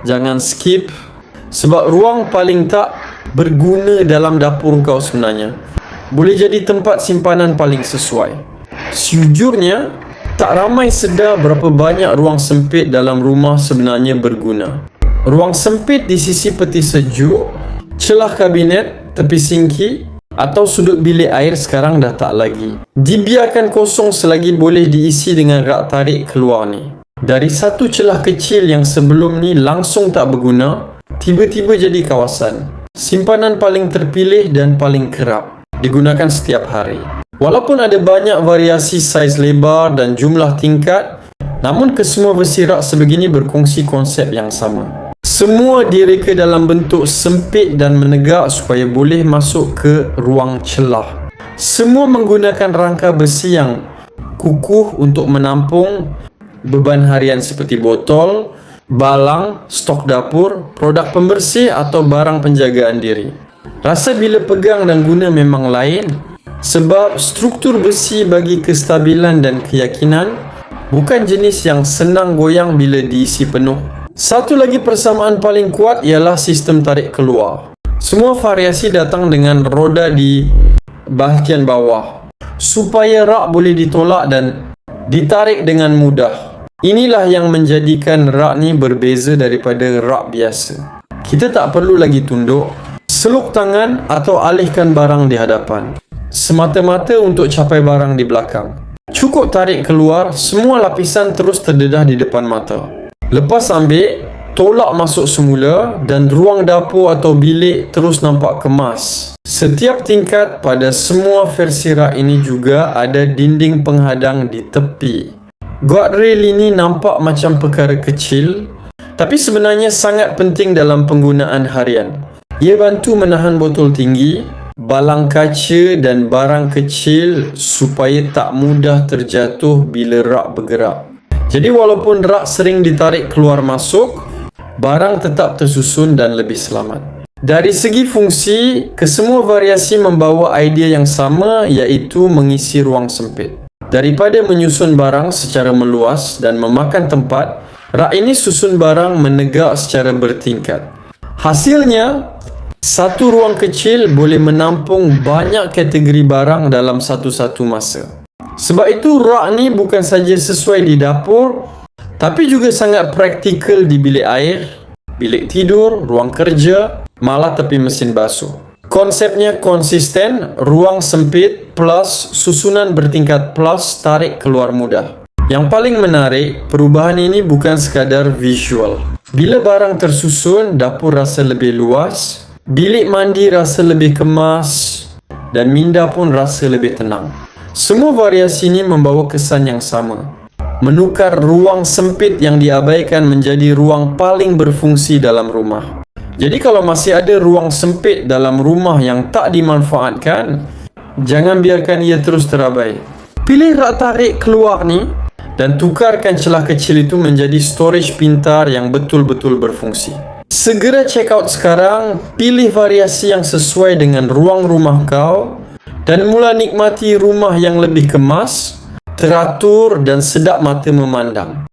Jangan skip, sebab ruang paling tak berguna dalam dapur kau sebenarnya boleh jadi tempat simpanan paling sesuai. Sejujurnya, tak ramai sedar berapa banyak ruang sempit dalam rumah sebenarnya berguna. Ruang sempit di sisi peti sejuk, celah kabinet, tepi sinki atau sudut bilik air sekarang dah tak lagi. Dibiarkan kosong selagi boleh diisi dengan rak tarik keluar ni. Dari satu celah kecil yang sebelum ni langsung tak berguna, tiba-tiba jadi kawasan simpanan paling terpilih dan paling kerap digunakan setiap hari. Walaupun ada banyak variasi saiz lebar dan jumlah tingkat, namun kesemua besi rak sebegini berkongsi konsep yang sama. Semua direka dalam bentuk sempit dan menegak supaya boleh masuk ke ruang celah. Semua menggunakan rangka besi yang kukuh untuk menampung beban harian seperti botol, balang, stok dapur, produk pembersih atau barang penjagaan diri. Rasa bila pegang dan guna memang lain, sebab struktur besi bagi kestabilan dan keyakinan bukan jenis yang senang goyang bila diisi penuh. Satu lagi persamaan paling kuat ialah sistem tarik keluar. Semua variasi datang dengan roda di bahagian bawah supaya rak boleh ditolak dan ditarik dengan mudah. Inilah yang menjadikan rak ni berbeza daripada rak biasa. Kita tak perlu lagi tunduk, seluk tangan atau alihkan barang di hadapan, semata-mata untuk capai barang di belakang. Cukup tarik keluar, semua lapisan terus terdedah di depan mata. Lepas ambil, tolak masuk semula dan ruang dapur atau bilik terus nampak kemas. Setiap tingkat pada semua versi rak ini juga ada dinding penghadang di tepi. Guardrail ini nampak macam perkara kecil, tapi sebenarnya sangat penting dalam penggunaan harian. Ia bantu menahan botol tinggi, balang kaca dan barang kecil supaya tak mudah terjatuh bila rak bergerak. Jadi walaupun rak sering ditarik keluar masuk, barang tetap tersusun dan lebih selamat. Dari segi fungsi, kesemua variasi membawa idea yang sama, iaitu mengisi ruang sempit. Daripada menyusun barang secara meluas dan memakan tempat, rak ini susun barang menegak secara bertingkat. Hasilnya, satu ruang kecil boleh menampung banyak kategori barang dalam satu-satu masa. Sebab itu rak ni bukan saja sesuai di dapur, tapi juga sangat praktikal di bilik air, bilik tidur, ruang kerja, malah tepi mesin basuh. Konsepnya konsisten, ruang sempit plus susunan bertingkat plus tarik keluar mudah. Yang paling menarik, perubahan ini bukan sekadar visual. Bila barang tersusun, dapur rasa lebih luas, bilik mandi rasa lebih kemas dan minda pun rasa lebih tenang. Semua variasi ini membawa kesan yang sama. Menukar ruang sempit yang diabaikan menjadi ruang paling berfungsi dalam rumah. Jadi kalau masih ada ruang sempit dalam rumah yang tak dimanfaatkan, jangan biarkan ia terus terabai. Pilih rak tarik keluar ni dan tukarkan celah kecil itu menjadi storage pintar yang betul-betul berfungsi. Segera check out sekarang, pilih variasi yang sesuai dengan ruang rumah kau dan mula nikmati rumah yang lebih kemas, teratur dan sedap mata memandang.